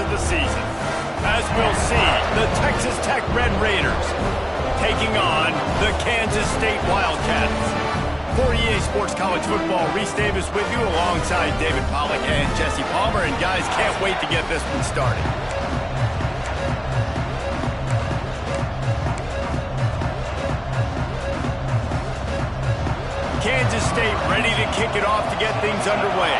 of the season. As we'll see, the Texas Tech Red Raiders taking on the Kansas State Wildcats. For EA Sports College Football, Reese Davis with you alongside David Pollack and Jesse Palmer. And guys, can't wait to get this one started. Kansas State ready to kick it off to get things underway.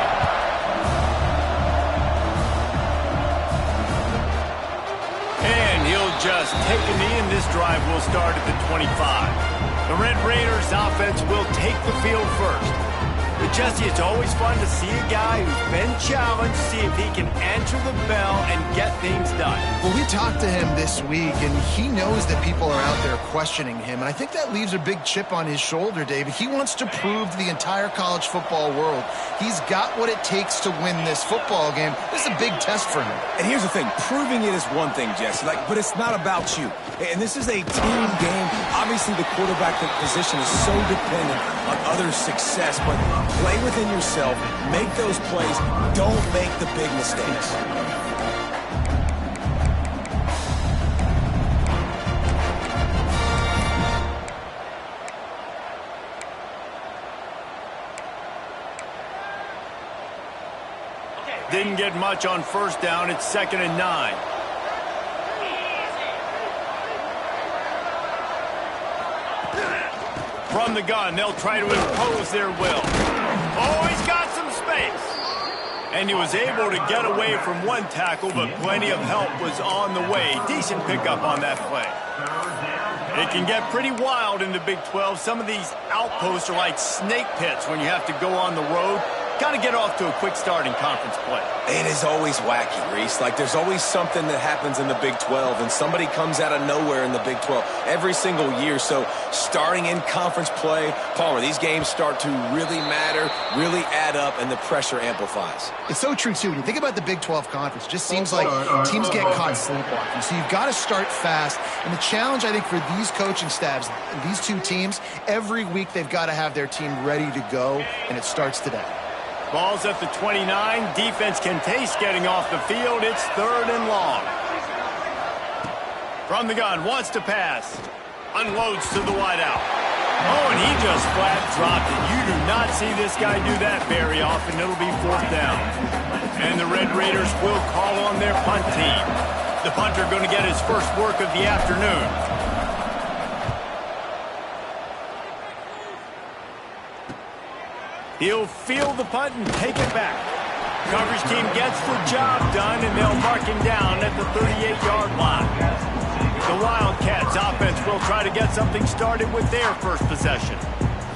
And he'll just take a knee, and this drive will start at the 25. The Red Raiders offense will take the field first. But Jesse, it's always fun to see a guy who's been challenged, see if he can answer the bell and get things done. Well, we talked to him this week, and he knows that people are out there questioning him. And I think that leaves a big chip on his shoulder, David. He wants to prove to the entire college football world he's got what it takes to win this football game. This is a big test for him. And here's the thing. Proving it is one thing, Jesse, but it's not about you. And this is a team game. Obviously, the quarterback position is so dependent on others' success, but play within yourself, make those plays, don't make the big mistakes. Didn't get much on first down. It's 2nd and 9. From the gun, they'll try to impose their will. Oh, he's got some space. And he was able to get away from one tackle, but plenty of help was on the way. Decent pickup on that play. It can get pretty wild in the Big 12. Some of these outposts are like snake pits when you have to go on the road. Got to get off to a quick start in conference play. It is always wacky, Reese. There's always something that happens in the Big 12, and somebody comes out of nowhere in the Big 12 every single year. So starting in conference play, Palmer, these games start to really matter, really add up, and the pressure amplifies. It's so true, too. When you think about the Big 12 conference, it just seems like teams get caught sleepwalking. So you've got to start fast. And the challenge, I think, for these coaching staffs, these two teams, every week they've got to have their team ready to go, and it starts today. Ball's at the 29. Defense can taste getting off the field. It's 3rd and long. From the gun, wants to pass. Unloads to the wideout. Oh, and he just flat dropped it. You do not see this guy do that very often. It'll be 4th down. And the Red Raiders will call on their punt team. The punter going to get his first work of the afternoon. He'll field the punt and take it back. Coverage team gets the job done, and they'll mark him down at the 38-yard line. The Wildcats offense will try to get something started with their first possession.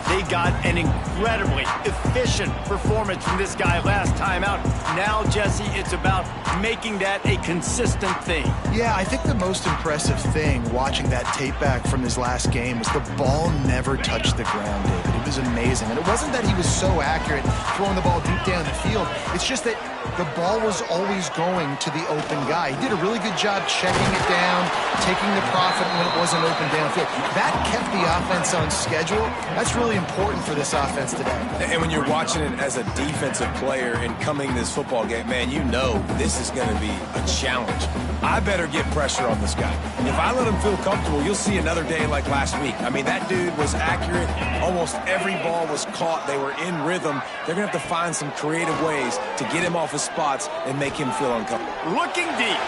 They got an incredibly efficient performance from this guy last time out. Now, Jesse, it's about making that a consistent thing. Yeah, I think the most impressive thing watching that tape back from his last game was the ball never touched the ground, David. It was amazing. And it wasn't that he was so accurate throwing the ball deep down the field. It's just that the ball was always going to the open guy. He did a really good job checking it down, taking the profit when it wasn't open downfield. That kept the offense on schedule. That's really important for this offense today. And when you're watching it as a defensive player and coming to this football game, man, you know this is going to be a challenge. I better get pressure on this guy. If I let him feel comfortable, you'll see another day like last week. I mean, that dude was accurate. Almost every ball was caught. They were in rhythm. They're going to have to find some creative ways to get him off his spots and make him feel uncomfortable. Looking deep.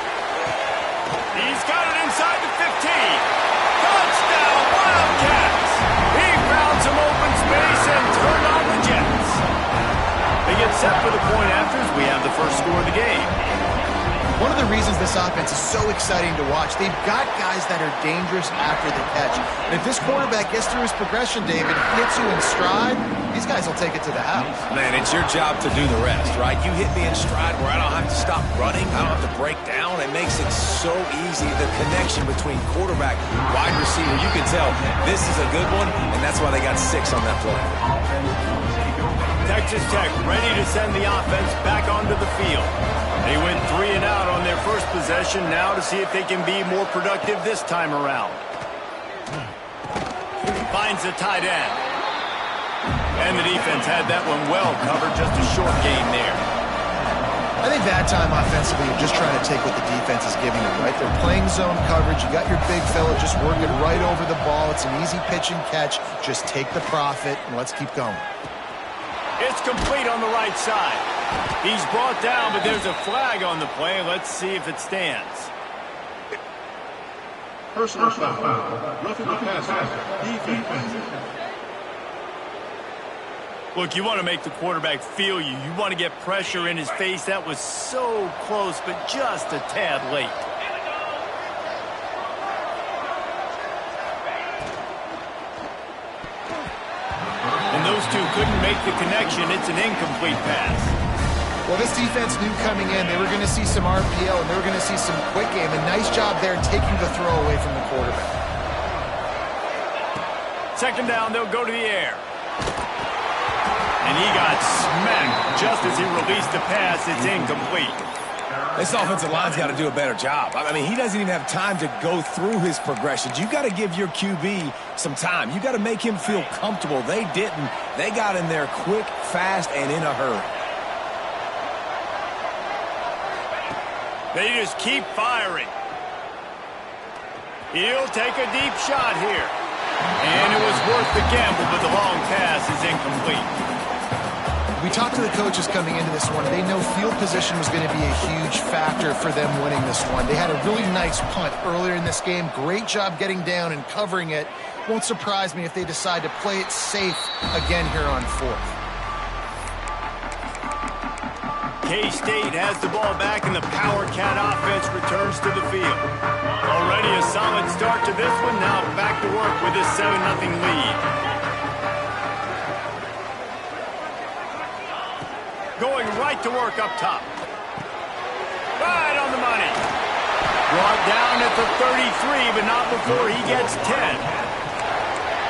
He's got it inside the 15. Touchdown, Wildcats. He found some open space and turned on the Jets. They get set for the point after as we have the first score of the game. One of the reasons this offense is so exciting to watch, they've got guys that are dangerous after the catch. And if this quarterback gets through his progression, David, hits you in stride, these guys will take it to the house. Man, it's your job to do the rest, right? You hit me in stride where I don't have to stop running. I don't have to break down. It makes it so easy. The connection between quarterback, wide receiver, you can tell this is a good one, and that's why they got 6 on that play. Texas Tech ready to send the offense back onto the field. They went 3 and out on their first possession, now to see if they can be more productive this time around. Finds the tight end. And the defense had that one well covered, just a short gain there. I think that time offensively, you're just trying to take what the defense is giving you, right? They're playing zone coverage. You got your big fella just working right over the ball. It's an easy pitch and catch. Just take the profit, and let's keep going. It's complete on the right side. He's brought down, but there's a flag on the play. Let's see if it stands. Personal foul. Roughing the passer. Defense. Look, you want to make the quarterback feel you. You want to get pressure in his face. That was so close, but just a tad late. And those two couldn't make the connection. It's an incomplete pass. Well, this defense knew coming in they were going to see some RPO and they were going to see some quick game. A nice job there taking the throw away from the quarterback. Second down, they'll go to the air. And he got smacked just as he released the pass. It's incomplete. This offensive line's got to do a better job. I mean, he doesn't even have time to go through his progressions. You got to give your QB some time. You got to make him feel comfortable. They didn't. They got in there quick, fast, and in a hurry. They just keep firing. He'll take a deep shot here. And it was worth the gamble, but the long pass is incomplete. We talked to the coaches coming into this one. They know field position was going to be a huge factor for them winning this one. They had a really nice punt earlier in this game. Great job getting down and covering it. Won't surprise me if they decide to play it safe again here on fourth. K-State has the ball back, and the Power Cat offense returns to the field. Already a solid start to this one. Now back to work with this 7-0 lead. Going right to work up top. Right on the money. Brought down at the 33, but not before he gets 10.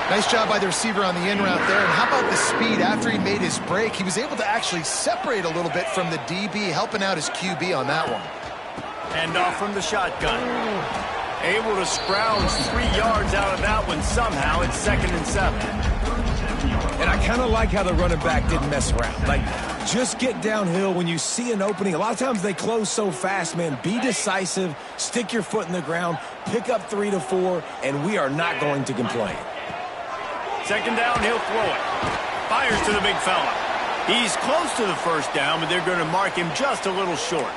Nice job by the receiver on the in route there. And how about the speed? After he made his break, he was able to actually separate a little bit from the DB, helping out his QB on that one. And off from the shotgun. Able to scrounge 3 yards out of that one somehow. It's 2nd and 7. And I kind of like how the running back didn't mess around. Like, just get downhill when you see an opening. A lot of times they close so fast, man. Be decisive, stick your foot in the ground, pick up 3 to 4, and we are not going to complain. Second down, he'll throw it. Fires to the big fella. He's close to the first down, but they're going to mark him just a little short.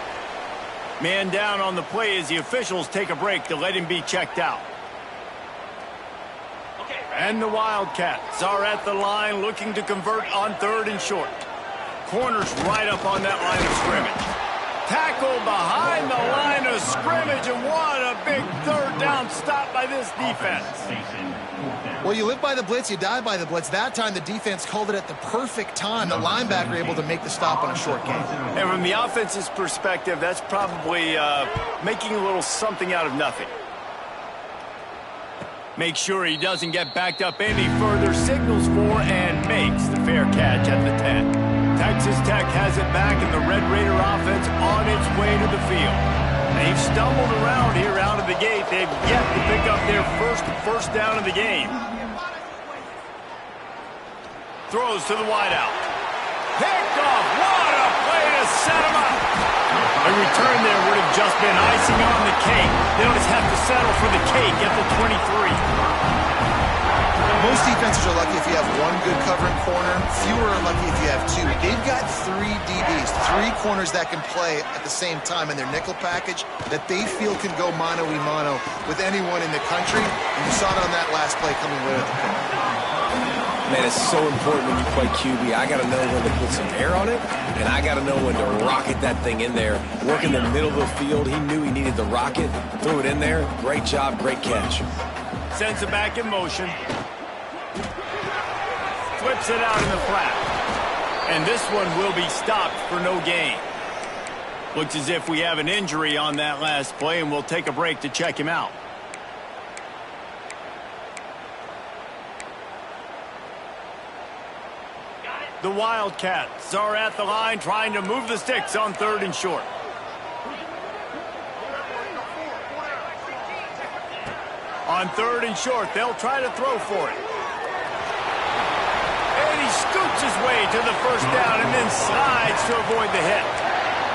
Man down on the play as the officials take a break to let him be checked out. And the Wildcats are at the line looking to convert on 3rd and short. Corners right up on that line of scrimmage. Tackle behind the line of scrimmage, and what a big 3rd down stop by this defense. Well, you live by the blitz, you die by the blitz. That time the defense called it at the perfect time. The linebacker able to make the stop on a short game. And from the offense's perspective, that's probably making a little something out of nothing. Make sure he doesn't get backed up any further, signals for and makes the fair catch at the 10. Texas Tech has it back, and the Red Raider offense on its way to the field. They've stumbled around here out of the gate. They've yet to pick up their first down of the game. Throws to the wideout. Picked off. What a play to set him up. A return there would have just been icing on the cake. They'll just have to settle for the cake at the 23. Most defenses are lucky if you have one good covering corner. Fewer are lucky if you have 2. They've got 3 DBs, 3 corners that can play at the same time in their nickel package that they feel can go mano-a-mano with anyone in the country. And you saw it on that last play coming right at the pick. Man, it's so important when you play QB. I got to know when to put some air on it, and I got to know when to rocket that thing in there. Work in the middle of the field. He knew he needed the rocket. Threw it in there. Great job, great catch. Sends it back in motion. Flips it out in the flat. And this one will be stopped for no gain. Looks as if we have an injury on that last play, and we'll take a break to check him out. The Wildcats are at the line trying to move the sticks on 3rd and short. On 3rd and short, they'll try to throw for it. And he scoots his way to the first down and then slides to avoid the hit.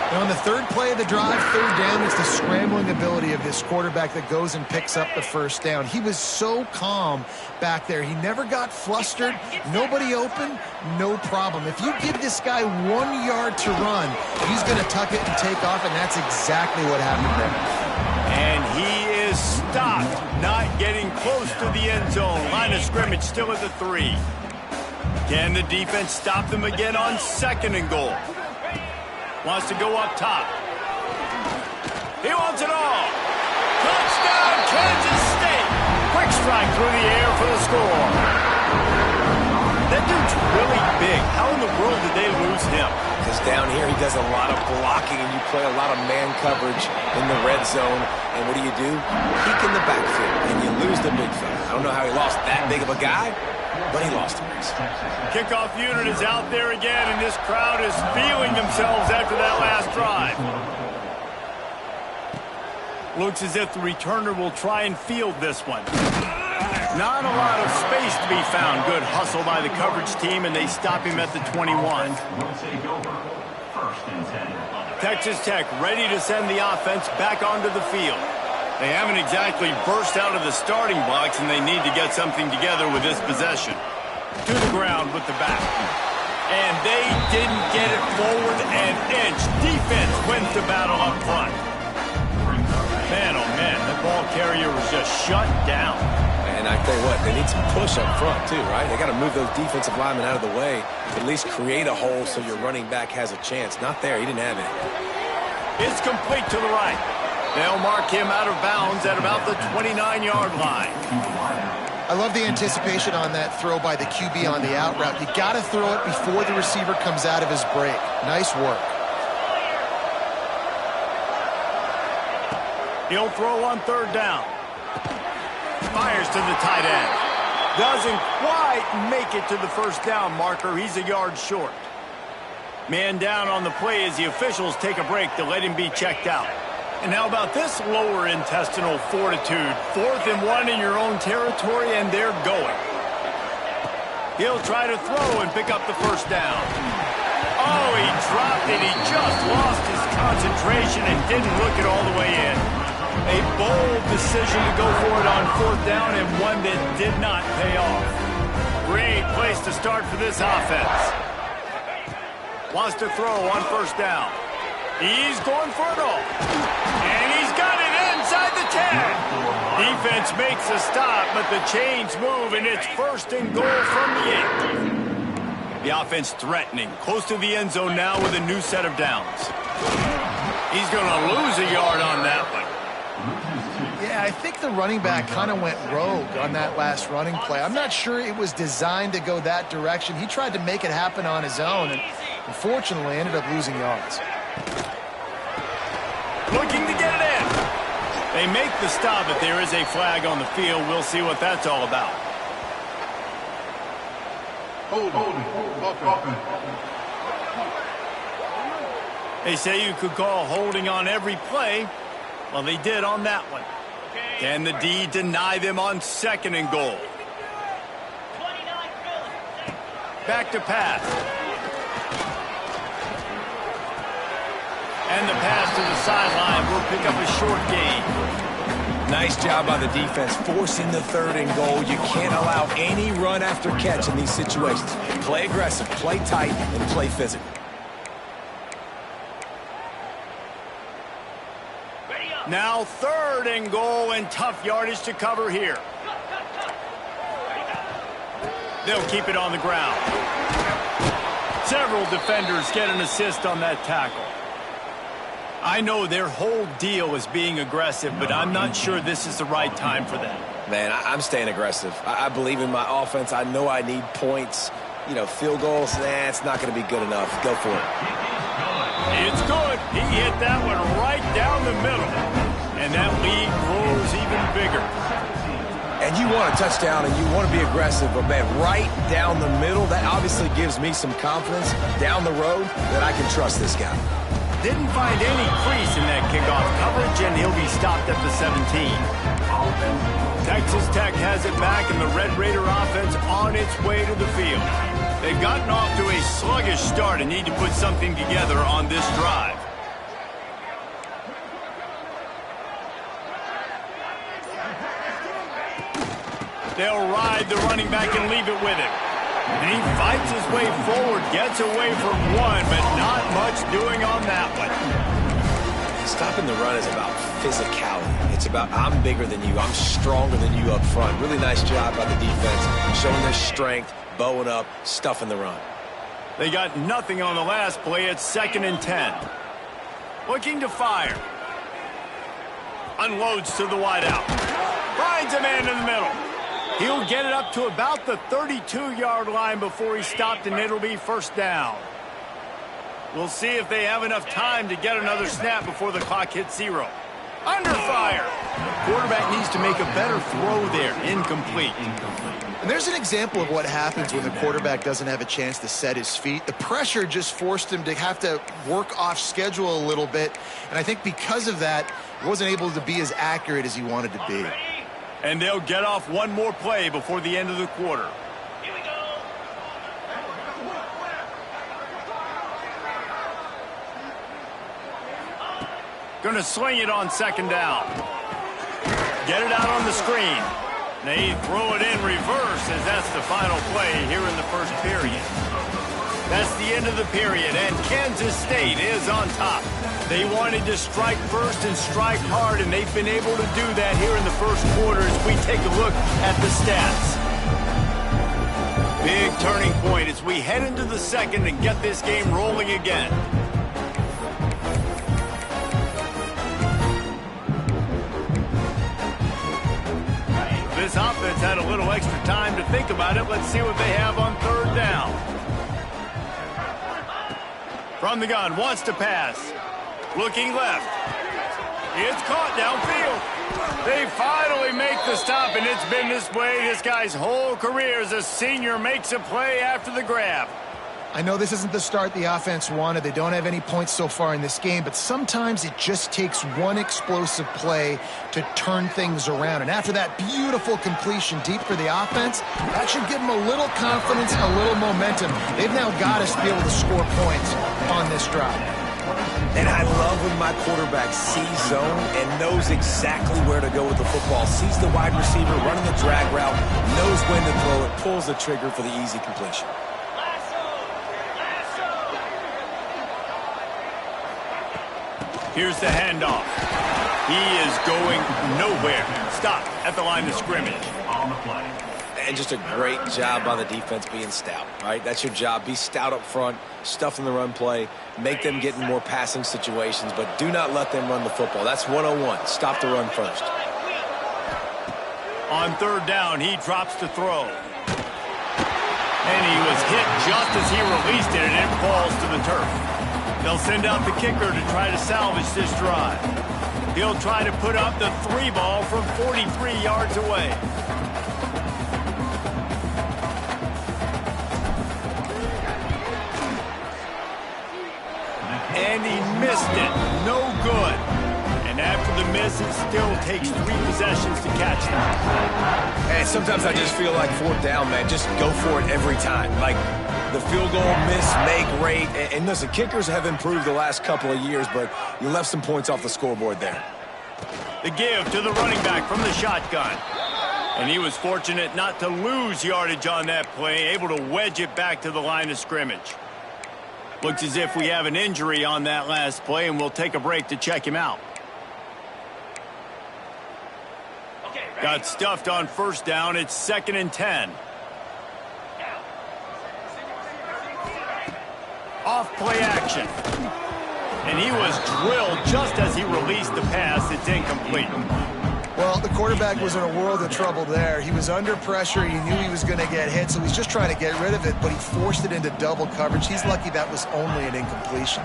And on the third play of the drive, third down, it's the scrambling ability of this quarterback that goes and picks up the first down. He was so calm back there. He never got flustered. Nobody open, no problem. If you give this guy 1 yard to run, he's going to tuck it and take off, and that's exactly what happened there. And he is stopped, not getting close to the end zone. Line of scrimmage still at the 3. Can the defense stop them again on 2nd and goal? Wants to go up top. He wants it all. Touchdown, Kansas State. Quick strike through the air for the score. That dude's really big. How in the world did they lose him? Because down here he does a lot of blocking and you play a lot of man coverage in the red zone. And what do? Peek in the backfield and you lose the big fella. I don't know how he lost that big of a guy, but he lost him. Kickoff unit is out there again, and this crowd is feeling themselves after that last drive. Looks as if the returner will try and field this one. Not a lot of space to be found. Good hustle by the coverage team, and they stop him at the 21. Texas Tech ready to send the offense back onto the field. They haven't exactly burst out of the starting blocks, and they need to get something together with this possession. To the ground with the back. And they didn't get it forward an inch. Defense wins the battle up front. Man, oh man, the ball carrier was just shut down. And I tell you what, they need some push up front too, right? They got to move those defensive linemen out of the way. At least create a hole so your running back has a chance. Not there, he didn't have it. It's complete to the right. They'll mark him out of bounds at about the 29-yard line. I love the anticipation on that throw by the QB on the out route. You got to throw it before the receiver comes out of his break. Nice work. He'll throw on 3rd down. Fires to the tight end. Doesn't quite make it to the 1st down marker. He's a yard short. Man down on the play as the officials take a break to let him be checked out. And how about this lower intestinal fortitude? 4th and 1 in your own territory, and they're going. He'll try to throw and pick up the 1st down. Oh, he dropped it. He just lost his concentration and didn't look it all the way in. A bold decision to go for it on 4th down, and one that did not pay off. Great place to start for this offense. Wants to throw on 1st down. He's going for it all. And he's got it inside the 10. Defense makes a stop, but the chains move, and it's 1st and goal from the 8. The offense threatening. Close to the end zone now with a new set of downs. He's going to lose a yard on that one. Yeah, I think the running back kind of went rogue on that last running play. I'm not sure it was designed to go that direction. He tried to make it happen on his own, and unfortunately ended up losing yards. Looking to get it in. They make the stop, but there is a flag on the field. We'll see what that's all about. They say you could call holding on every play. Well, they did on that one. Can the D deny them on 2nd and goal? Back to pass. And the pass to the sideline will pick up a short gain. Nice job by the defense, forcing the 3rd and goal. You can't allow any run after catch in these situations. Play aggressive, play tight, and play physical. Now 3rd and goal, and tough yardage to cover here. They'll keep it on the ground. Several defenders get an assist on that tackle. I know their whole deal is being aggressive, but I'm not sure this is the right time for them. Man, I'm staying aggressive. I believe in my offense. I know I need points. You know, field goals, it's not going to be good enough. Go for it. It's good. He hit that one right down the middle. And that lead grows even bigger. And you want a touchdown and you want to be aggressive, but man, right down the middle, that obviously gives me some confidence down the road that I can trust this guy. Didn't find any crease in that kickoff coverage, and he'll be stopped at the 17. Texas Tech has it back, and the Red Raider offense on its way to the field. They've gotten off to a sluggish start and need to put something together on this drive. They'll ride the running back and leave it with him. And he fights his way forward, gets away from one, but not much doing on that one. Stopping the run is about physicality. It's about I'm bigger than you, I'm stronger than you up front. Really nice job by the defense, showing their strength, bowing up, stuffing the run. They got nothing on the last play. It's 2nd and 10. Looking to fire. Unloads to the wideout. Finds a man in the middle. He'll get it up to about the 32-yard line before he's stopped, and it'll be 1st down. We'll see if they have enough time to get another snap before the clock hits 0. Under fire. Quarterback needs to make a better throw there. Incomplete. And there's an example of what happens when the quarterback doesn't have a chance to set his feet. The pressure just forced him to have to work off schedule a little bit. And I think because of that, he wasn't able to be as accurate as he wanted to be. And they'll get off one more play before the end of the quarter. Going to sling it on 2nd down. Get it out on the screen. They throw it in reverse as that's the final play here in the 1st period. That's the end of the period, and Kansas State is on top. They wanted to strike first and strike hard, and they've been able to do that here in the 1st quarter as we take a look at the stats. Big turning point as we head into the 2nd and get this game rolling again. This offense had a little extra time to think about it. Let's see what they have on 3rd down. From the gun, wants to pass. Looking left. It's caught downfield. They finally make the stop, and it's been this way this guy's whole career as a senior makes a play after the grab. I know this isn't the start the offense wanted. They don't have any points so far in this game, but sometimes it just takes one explosive play to turn things around. And after that beautiful completion deep for the offense, that should give them a little confidence, a little momentum. They've now got us to be able to score points on this drive. And I love when my quarterback sees zone and knows exactly where to go with the football. Sees the wide receiver running the drag route, knows when to throw it, pulls the trigger for the easy completion. Here's the handoff. He is going nowhere. Stop at the line of scrimmage. On the play. And just a great job by the defense being stout, right? That's your job. Be stout up front, stuff in the run play, make them get in more passing situations, but do not let them run the football. That's 101. Stop the run first. On 3rd down, he drops to throw. And he was hit just as he released it, and it falls to the turf. They'll send out the kicker to try to salvage this drive. He'll try to put up the 3 ball from 43 yards away. And he missed it. No good. And after the miss, it still takes 3 possessions to catch them. And sometimes I just feel like 4th down, man. Just go for it every time. Like, the field goal, miss, make, rate. And listen, kickers have improved the last couple of years, but you left some points off the scoreboard there. The give to the running back from the shotgun. And he was fortunate not to lose yardage on that play, able to wedge it back to the line of scrimmage. Looks as if we have an injury on that last play, and we'll take a break to check him out. Got stuffed on 1st down. It's 2nd and 10. Off play action. And he was drilled just as he released the pass. It's incomplete. Well, the quarterback was in a world of trouble there. He was under pressure. He knew he was going to get hit, so he's just trying to get rid of it, but he forced it into double coverage. He's lucky that was only an incompletion.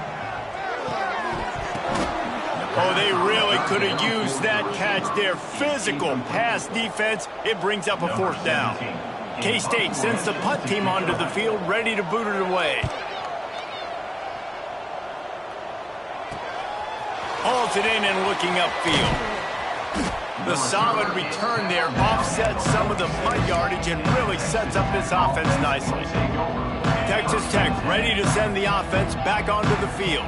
Oh, they really could have used that catch there. Physical pass defense. It brings up a 4th down. K-State sends the punt team onto the field, ready to boot it away. Hauls it in and looking upfield. The solid return there offsets some of the punt yardage and really sets up this offense nicely. Texas Tech ready to send the offense back onto the field.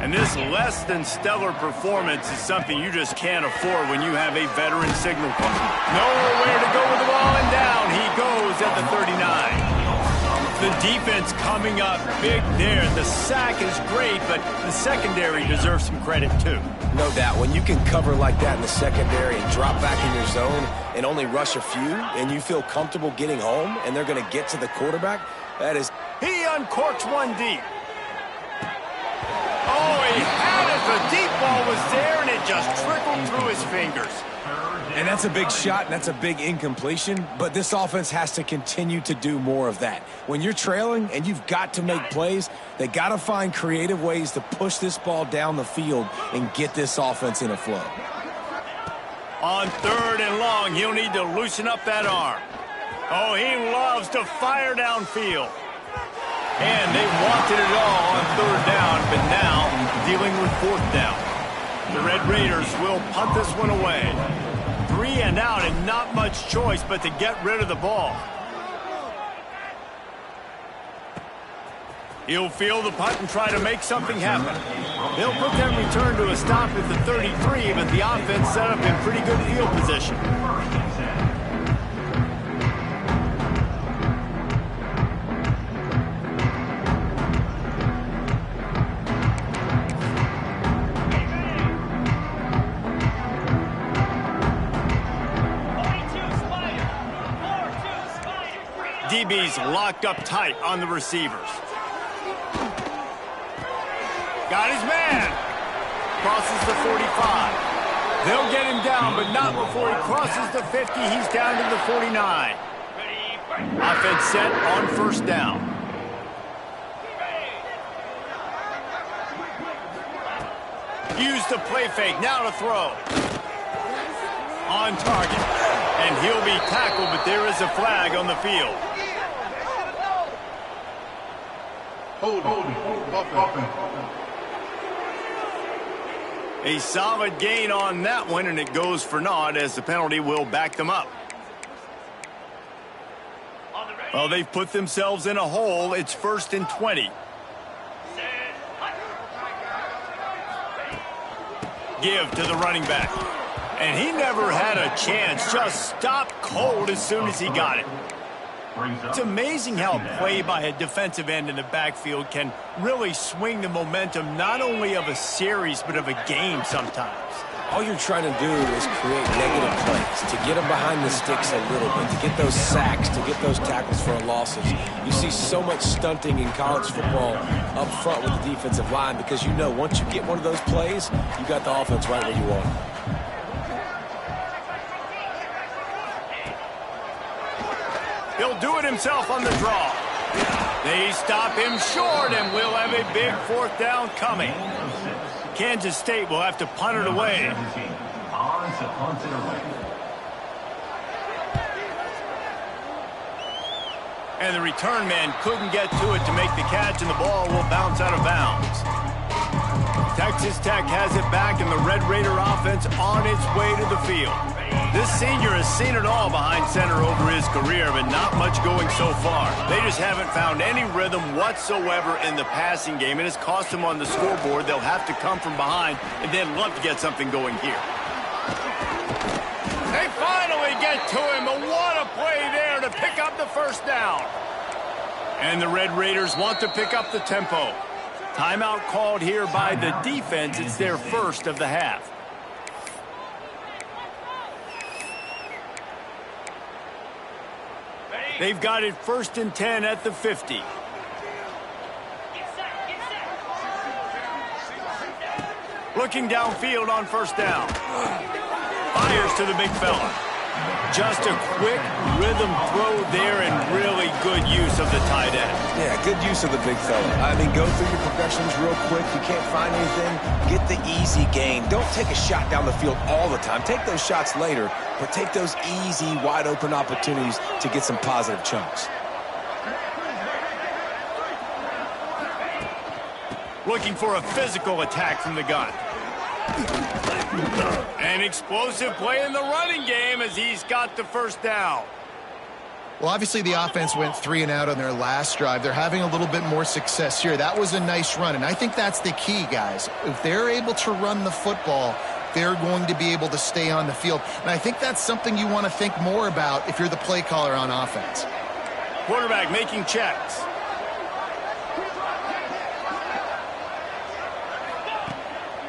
And this less than stellar performance is something you just can't afford when you have a veteran signal corner. Nowhere to go with the ball, and down he goes at the 39. The defense coming up big there. The sack is great, but the secondary deserves some credit too. No doubt. When you can cover like that in the secondary and drop back in your zone and only rush a few, and you feel comfortable getting home, and they're going to get to the quarterback, that is... He uncorks one deep. Oh, he had it. The deep ball was there, and it just trickled through his fingers. And that's a big shot, and that's a big incompletion, but this offense has to continue to do more of that. When you're trailing and you've got to make plays, they got to find creative ways to push this ball down the field and get this offense in a flow. On 3rd and long, he'll need to loosen up that arm. Oh, he loves to fire downfield. And they wanted it all on 3rd down, but now dealing with 4th down. The Red Raiders will punt this one away. 3 and out, and not much choice but to get rid of the ball. He'll field the punt and try to make something happen. They'll put that return to a stop at the 33, but the offense set up in pretty good field position. DB's locked up tight on the receivers. Got his man. Crosses the 45. They'll get him down, but not before he crosses the 50. He's down to the 49. Offense set on 1st down. Use the play fake. Now to throw. On target. And he'll be tackled, but there is a flag on the field. A solid gain on that one, and it goes for naught as the penalty will back them up. Well, they've put themselves in a hole. It's 1st and 20. Give to the running back. And he never had a chance. Just stopped cold as soon as he got it. It's amazing how a play by a defensive end in the backfield can really swing the momentum not only of a series but of a game sometimes. All you're trying to do is create negative plays, to get them behind the sticks a little bit, to get those sacks, to get those tackles for losses. You see so much stunting in college football up front with the defensive line because you know once you get one of those plays, you got the offense right where you want it. He'll do it himself on the draw. They stop him short, and we'll have a big 4th down coming. Kansas State will have to punt it away. And the return man couldn't get to it to make the catch, and the ball will bounce out of bounds. Texas Tech has it back, and the Red Raider offense on its way to the field. This senior has seen it all behind center over his career, but not much going so far. They just haven't found any rhythm whatsoever in the passing game, and it's cost them on the scoreboard. They'll have to come from behind and then love to get something going here. They finally get to him, and what a play there to pick up the 1st down. And the Red Raiders want to pick up the tempo. Timeout called here by the defense. It's their 1st of the half. They've got it 1st and 10 at the 50. Looking downfield on 1st down. Fires to the big fella. Just a quick rhythm throw there and really good use of the tight end. Yeah, good use of the big fella. I mean, go through your progressions real quick. You can't find anything, get the easy gain. Don't take a shot down the field all the time. Take those shots later, but take those easy, wide-open opportunities to get some positive chunks. Looking for a physical attack from the gun. An explosive play in the running game as he's got the 1st down. Well, obviously the offense went 3 and out on their last drive. They're having a little bit more success here. That was a nice run, and I think that's the key, guys. If they're able to run the football, they're going to be able to stay on the field. And I think that's something you want to think more about if you're the play caller on offense. Quarterback making checks.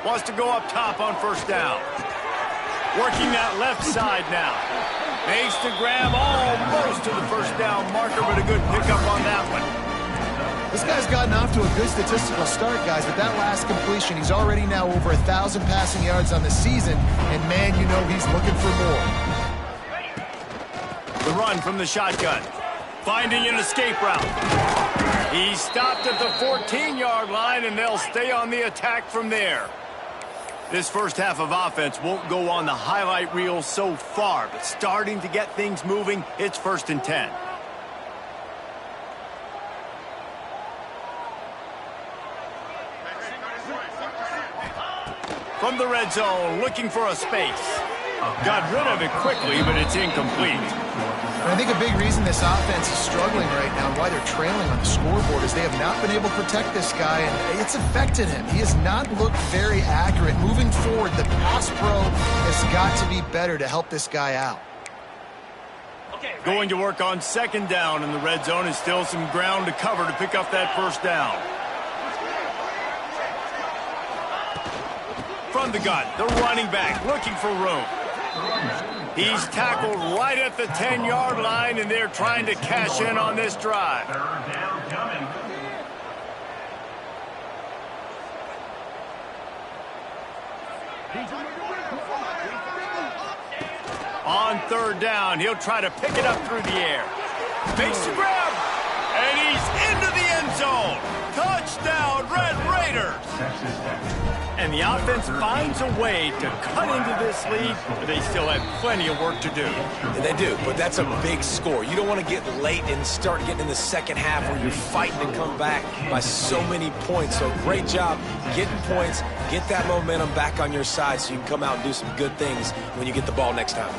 Wants to go up top on first down. Working that left side now. Makes the grab almost to the first down marker, but a good pickup on that one. This guy's gotten off to a good statistical start, guys, but that last completion, he's already now over 1,000 passing yards on the season, and man, you know he's looking for more. The run from the shotgun. Finding an escape route. He stopped at the 14-yard line, and they'll stay on the attack from there. This first half of offense won't go on the highlight reel so far, but starting to get things moving, it's 1st and 10. From the red zone, looking for a space. Got rid of it quickly, but it's incomplete. And I think a big reason this offense is struggling right now and why they're trailing on the scoreboard is they have not been able to protect this guy, and it's affected him. He has not looked very accurate. Moving forward, the pass pro has got to be better to help this guy out. Going to work on 2nd down in the red zone, and still some ground to cover to pick up that 1st down. From the gun, the running back looking for room. He's tackled right at the 10-yard line, and they're trying to cash in on this drive. On 3rd down, he'll try to pick it up through the air. Makes the grab, and he's into the end zone. Touchdown, Red Raiders. And the offense finds a way to cut into this lead, but they still have plenty of work to do. They do, but that's a big score. You don't want to get late and start getting in the second half where you're fighting to come back by so many points. So great job getting points, get that momentum back on your side so you can come out and do some good things when you get the ball next time.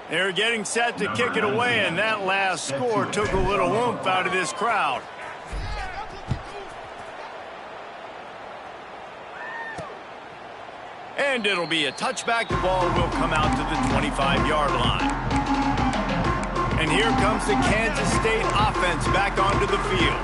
They're getting set to kick it away, and that last score took a little oomph out of this crowd. And it'll be a touchback. The ball will come out to the 25-yard line. And here comes the Kansas State offense back onto the field.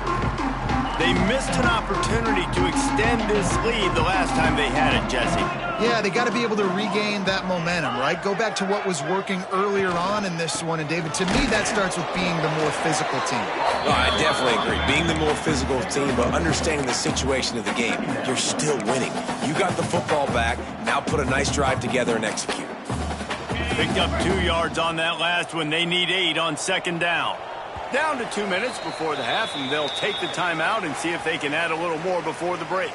They missed an opportunity to extend this lead the last time they had it, Jesse. Yeah, they got to be able to regain that momentum, right? Go back to what was working earlier on in this one. And, David, to me, that starts with being the more physical team. Oh, I definitely agree. Being the more physical team, but understanding the situation of the game. You're still winning. You got the football back. Now put a nice drive together and execute. Picked up 2 yards on that last one. They need 8 on 2nd down. Down to 2 minutes before the half, and they'll take the timeout and see if they can add a little more before the break.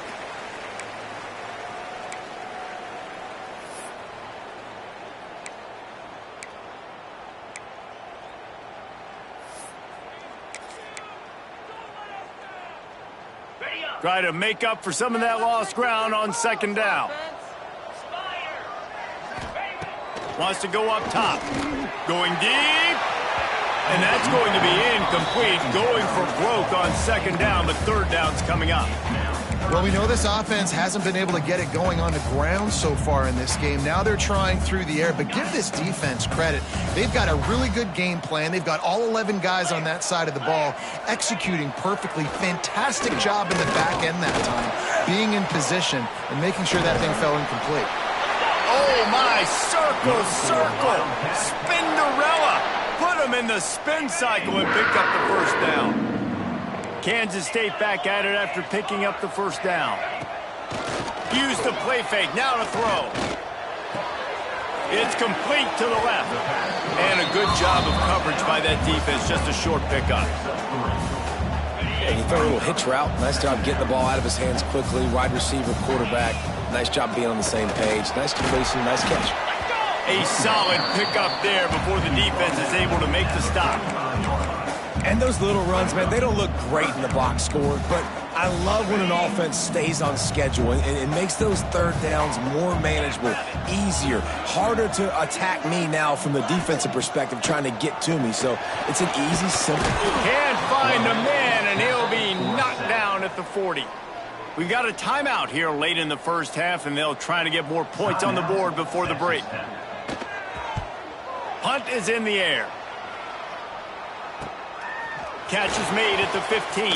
Try to make up for some of that lost ground on 2nd down. Wants to go up top. Going deep. And that's going to be incomplete. Going for broke on 2nd down, but 3rd down's coming up. Well, we know this offense hasn't been able to get it going on the ground so far in this game. Now they're trying through the air, but give this defense credit. They've got a really good game plan. They've got all 11 guys on that side of the ball executing perfectly. Fantastic job in the back end that time, being in position and making sure that thing fell incomplete. Oh, my, circle, Spinderella. Put him in the spin cycle and picked up the 1st down. Kansas State back at it after picking up the 1st down. Use the play fake, now to throw. It's complete to the left. And a good job of coverage by that defense, just a short pickup. Yeah, you throw a little hitch route. Nice job getting the ball out of his hands quickly. Wide receiver, quarterback. Nice job being on the same page. Nice completion, nice catch. A solid pickup there before the defense is able to make the stop. And those little runs, man, they don't look great in the box score, but I love when an offense stays on schedule and it makes those third downs more manageable, easier, harder to attack me now from the defensive perspective trying to get to me. So it's an easy, simple. Can't find a man, and he'll be knocked down at the 40. We've got a timeout here late in the first half, and they'll try to get more points on the board before the break. Punt is in the air. Catch is made at the 15.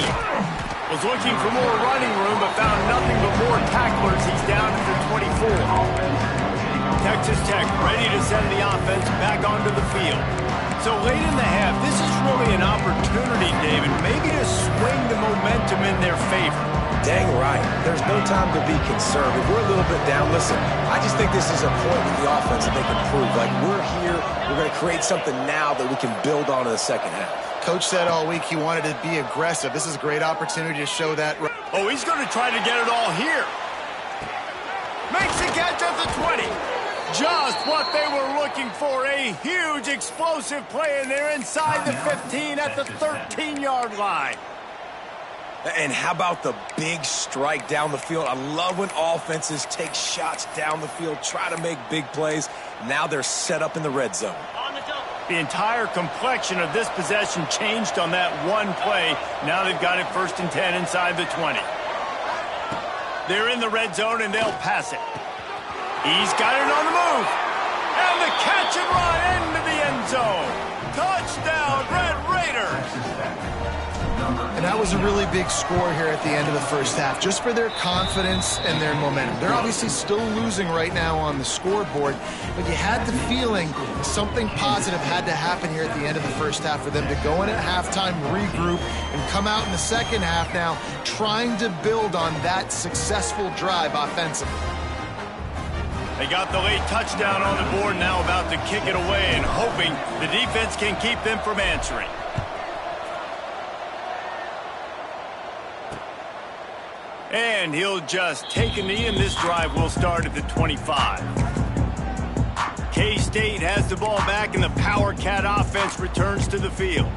Was looking for more running room, but found nothing but more tacklers. He's down at the 24. Texas Tech ready to send the offense back onto the field. So late in the half, this is really an opportunity, David, maybe to swing the momentum in their favor. Dang right. There's no time to be concerned. If we're a little bit down, listen, I just think this is a point with the offense that they can prove. Like, we're here, we're going to create something now that we can build on in the second half. Coach said all week he wanted to be aggressive. This is a great opportunity to show that. Oh, he's going to try to get it all here. Makes the catch at the 20. Just what they were looking for. A huge explosive play, and they're inside the 15 at the 13-yard line. And how about the big strike down the field? I love when offenses take shots down the field, try to make big plays. Now they're set up in the red zone. The entire complexion of this possession changed on that one play. Now they've got it 1st and 10 inside the 20. They're in the red zone, and they'll pass it. He's got it on the move. And the catch and run into the end zone. Touchdown, Red Raiders. And that was a really big score here at the end of the first half, just for their confidence and their momentum. They're obviously still losing right now on the scoreboard, but you had the feeling something positive had to happen here at the end of the first half for them to go in at halftime, regroup, and come out in the second half now trying to build on that successful drive offensively. They got the late touchdown on the board, now about to kick it away and hoping the defense can keep them from answering. And he'll just take a knee, and this drive will start at the 25. K-State has the ball back, and the Power Cat offense returns to the field.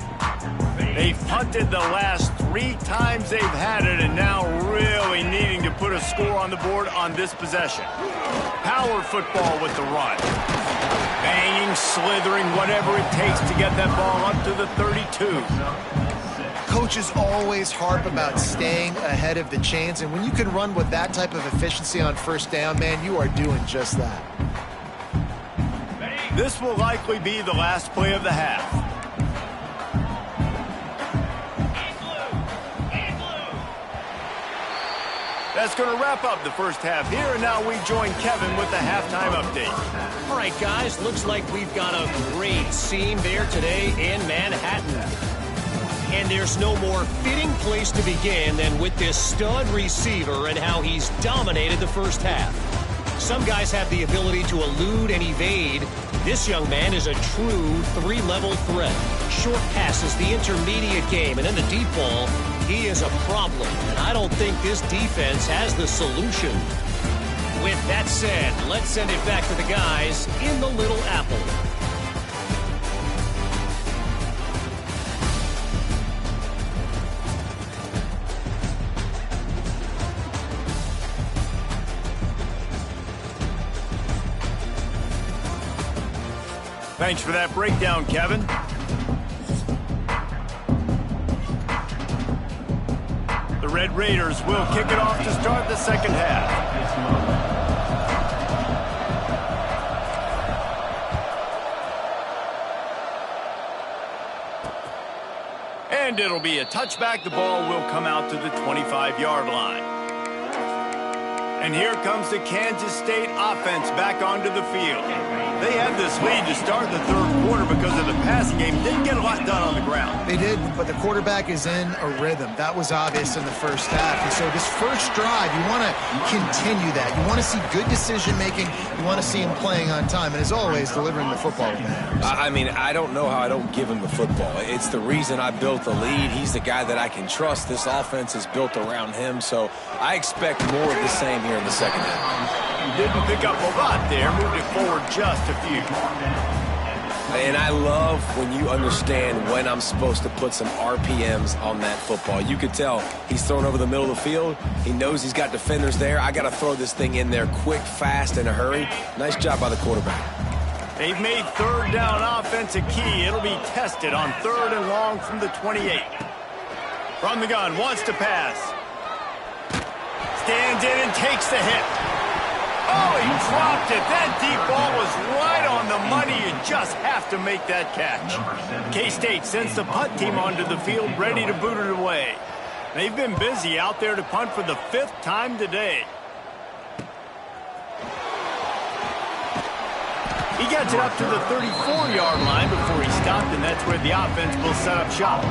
They've punted the last 3 times they've had it, and now really needing to put a score on the board on this possession. Power football with the run. Banging, slithering, whatever it takes to get that ball up to the 32. Coaches always harp about staying ahead of the chains, and when you can run with that type of efficiency on first down, man, you are doing just that. This will likely be the last play of the half. That's going to wrap up the first half here, and now we join Kevin with the halftime update. All right, guys, looks like we've got a great scene there today in Manhattan. And there's no more fitting place to begin than with this stud receiver and how he's dominated the first half. Some guys have the ability to elude and evade. This young man is a true 3-level threat. Short passes, the intermediate game, and in the deep ball, he is a problem. And I don't think this defense has the solution. With that said, let's send it back to the guys in the Little Apple. Thanks for that breakdown, Kevin. The Red Raiders will kick it off to start the second half. And it'll be a touchback. The ball will come out to the 25-yard line. And here comes the Kansas State offense back onto the field. They had this lead to start the third quarter because of the passing game. Didn't get a lot done on the ground. They did, but the quarterback is in a rhythm. That was obvious in the first half. And so this first drive, you want to continue that. You want to see good decision-making. You want to see him playing on time. And as always, delivering the football with the I mean, I don't know how I don't give him the football. It's the reason I built the lead. He's the guy that I can trust. This offense is built around him. So I expect more of the same here in the second half. Didn't pick up a lot there. Moved it forward just a few. And I love when you understand when I'm supposed to put some RPMs on that football. You could tell he's thrown over the middle of the field. He knows he's got defenders there. I got to throw this thing in there quick, fast, in a hurry. Nice job by the quarterback. They've made third down offense a key. It'll be tested on 3rd and long from the 28. From the gun, wants to pass. Stands in and takes the hit. Oh, he dropped it. That deep ball was right on the money. You just have to make that catch. K-State sends the punt team onto the field, ready to boot it away. They've been busy out there to punt for the 5th time today. He gets it up to the 34-yard line before he stopped, and that's where the offense will set up shop.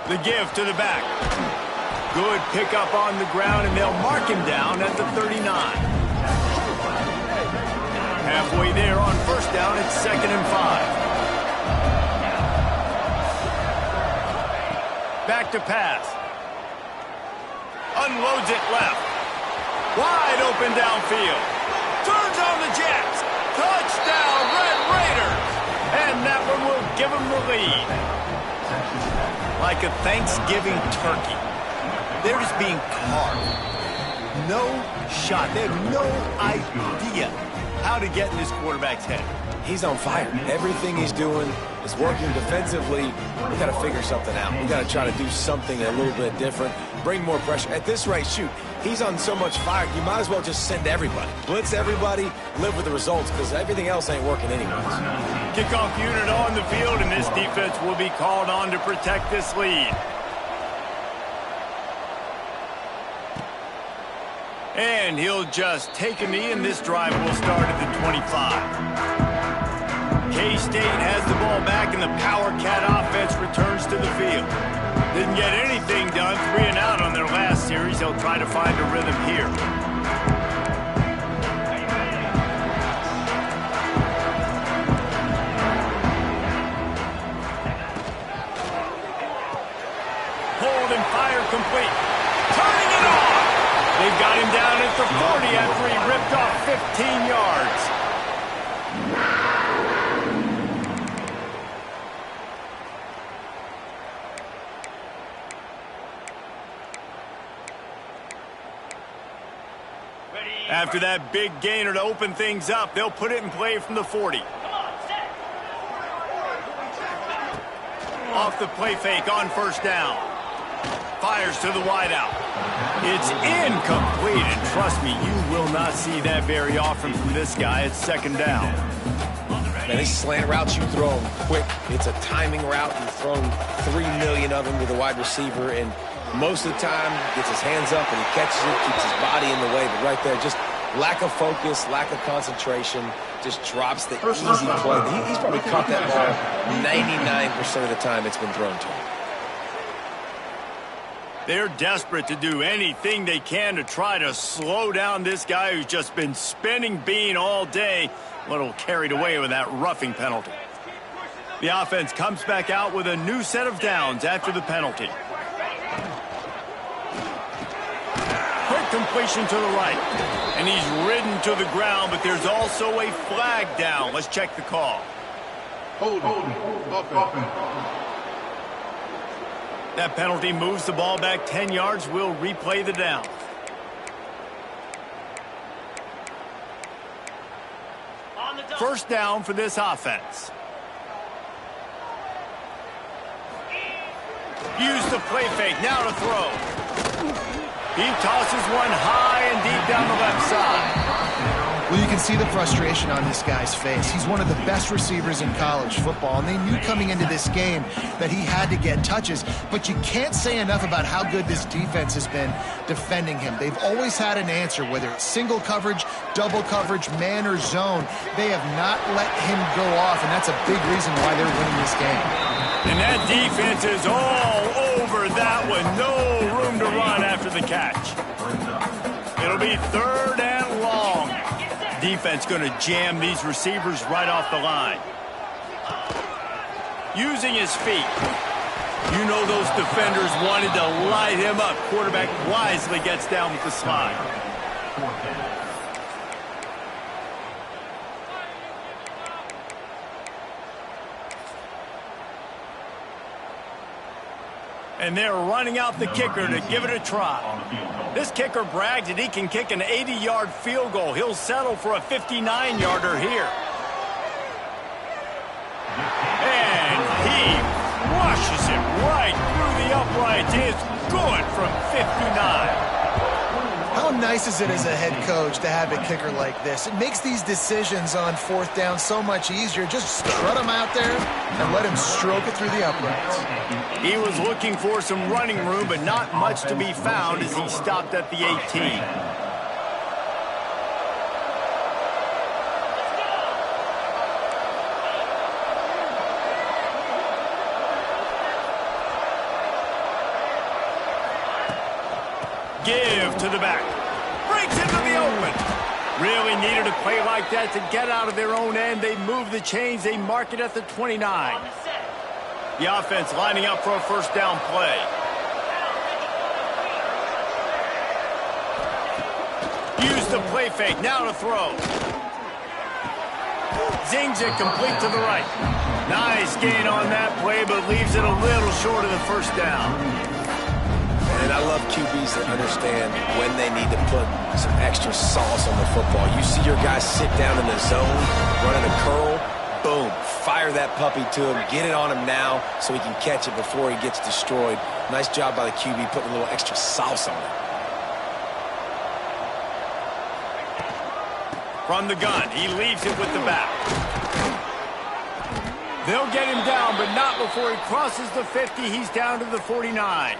The give to the back. Good pickup on the ground, and they'll mark him down at the 39. Halfway there on 1st down, it's 2nd and 5. Back to pass. Unloads it left. Wide open downfield. Turns on the Jets. Touchdown, Red Raiders. And that one will give them the lead. Like a Thanksgiving turkey. They're just being carved. No shot. They have no idea how to get in this quarterback's head. He's on fire. Everything he's doing is working defensively. We got to figure something out. We got to try to do something a little bit different. Bring more pressure. At this rate, shoot, he's on so much fire, you might as well just send everybody. Blitz everybody, live with the results, because everything else ain't working anyways. Kickoff unit on the field, and this defense will be called on to protect this lead. And he'll just take a knee, and this drive will start at the 25. K-State has the ball back, and the Power Cat offense returns to the field. Didn't get anything done, 3 and out on their last series. They'll try to find a rhythm here. Hold and fire complete. Turning it on. They've got him down at the 40 after he ripped off 15 yards. After that big gainer to open things up, they'll put it in play from the 40. Off the play fake on 1st down. Fires to the wideout. It's incomplete, and trust me, you will not see that very often from this guy. It's 2nd down. Man, these slant routes you throw them quick. It's a timing route. You've thrown 3 million of them to the wide receiver, and most of the time gets his hands up and he catches it, keeps his body in the way. But right there, just lack of focus, lack of concentration, just drops the easy play. He's probably caught that ball 99% of the time it's been thrown to him. They're desperate to do anything they can to try to slow down this guy who's just been spinning bean all day. A little carried away with that roughing penalty. The offense comes back out with a new set of downs after the penalty. Quick completion to the right. And he's ridden to the ground, but there's also a flag down. Let's check the call. Hold offense. That penalty moves the ball back 10 yards. We'll replay the down. First down for this offense. Use the play fake. Now to throw. He tosses one high and deep down the left side. Well, you can see the frustration on this guy's face. He's one of the best receivers in college football, and they knew coming into this game that he had to get touches, but you can't say enough about how good this defense has been defending him. They've always had an answer, whether it's single coverage, double coverage, man or zone. They have not let him go off, and that's a big reason why they're winning this game. And that defense is all over that one. No room to run after the catch. It'll be 3rd and long. Defense going to jam these receivers right off the line. using his feet. You know those defenders wanted to light him up. Quarterback wisely gets down with the slide. And they're running out the kicker to give it a try. This kicker brags that he can kick an 80-yard field goal. He'll settle for a 59-yarder here. And he rushes it right through the uprights. It's good from 59. How nice is it as a head coach to have a kicker like this? It makes these decisions on fourth down so much easier. Just strut him out there and let him stroke it through the uprights. He was looking for some running room, but not much to be found as he stopped at the 18. Give to the back. Breaks into the open. Really needed a play like that to get out of their own end. They move the chains. They mark it at the 29. The offense lining up for a first down play. Use the play fake. Now to throw. Zings it complete to the right. Nice gain on that play, but leaves it a little short of the first down. And I love QBs that understand when they need to put some extra sauce on the football. You see your guys sit down in the zone, running a curl, boom, fire that puppy to him, get it on him now so he can catch it before he gets destroyed. Nice job by the QB putting a little extra sauce on it. From the gun, he leaves it with the back. They'll get him down, but not before he crosses the 50. He's down to the 49.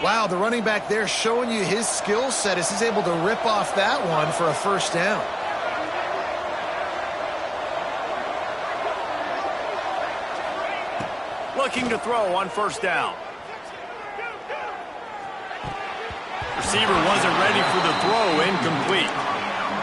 Wow, the running back there showing you his skill set as he's able to rip off that one for a first down. Looking to throw on first down. Receiver wasn't ready for the throw, incomplete.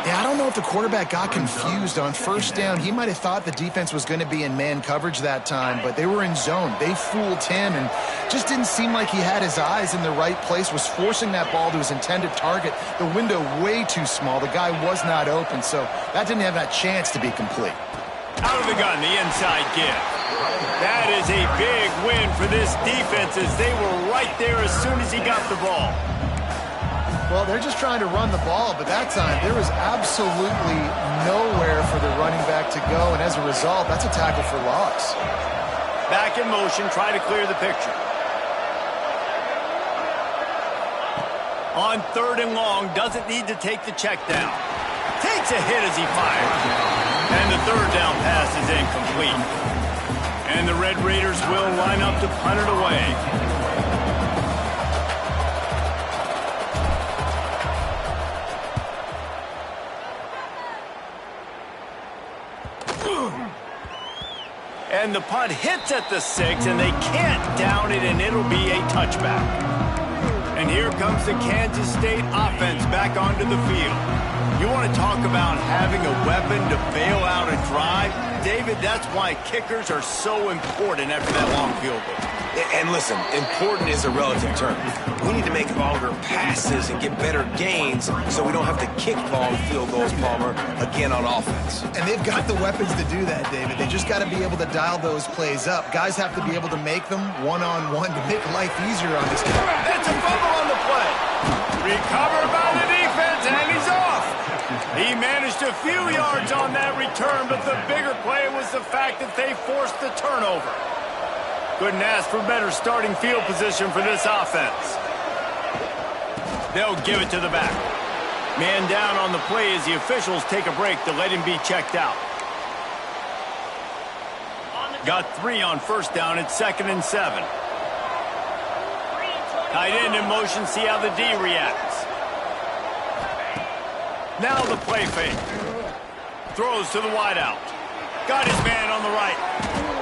Yeah, I don't know if the quarterback got confused on first down. He might have thought the defense was going to be in man coverage that time, but they were in zone. They fooled him and just didn't seem like he had his eyes in the right place, was forcing that ball to his intended target. The window way too small. The guy was not open, so that didn't have that chance to be complete. Out of the gun, the inside give. That is a big win for this defense as they were right there as soon as he got the ball. Well, they're just trying to run the ball, but that time there was absolutely nowhere for the running back to go, and as a result, that's a tackle for loss. Back in motion, try to clear the picture. On third and long, doesn't need to take the check down. Takes a hit as he fires. And the third down pass is incomplete. And the Red Raiders will line up to punt it away. And the punt hits at the 6, and they can't down it, and it'll be a touchback. And here comes the Kansas State offense back onto the field. You want to talk about having a weapon to bail out a drive? David, that's why kickers are so important after that long field goal. And listen, important is a relative term. We need to make longer passes and get better gains so we don't have to kick long field goals, Palmer, again on offense. And they've got the weapons to do that, David. They just got to be able to dial those plays up. Guys have to be able to make them one-on-one to make life easier on this guy. That's a fumble on the play. Recovered by the defense, and he's off. He managed a few yards on that return, but the bigger play was the fact that they forced the turnover. Couldn't ask for better starting field position for this offense. They'll give it to the back. Man down on the play as the officials take a break to let him be checked out. Got 3 on first down at 2nd and 7. Tight end in motion, see how the D reacts. Now the play fake. Throws to the wideout. Got his man on the right.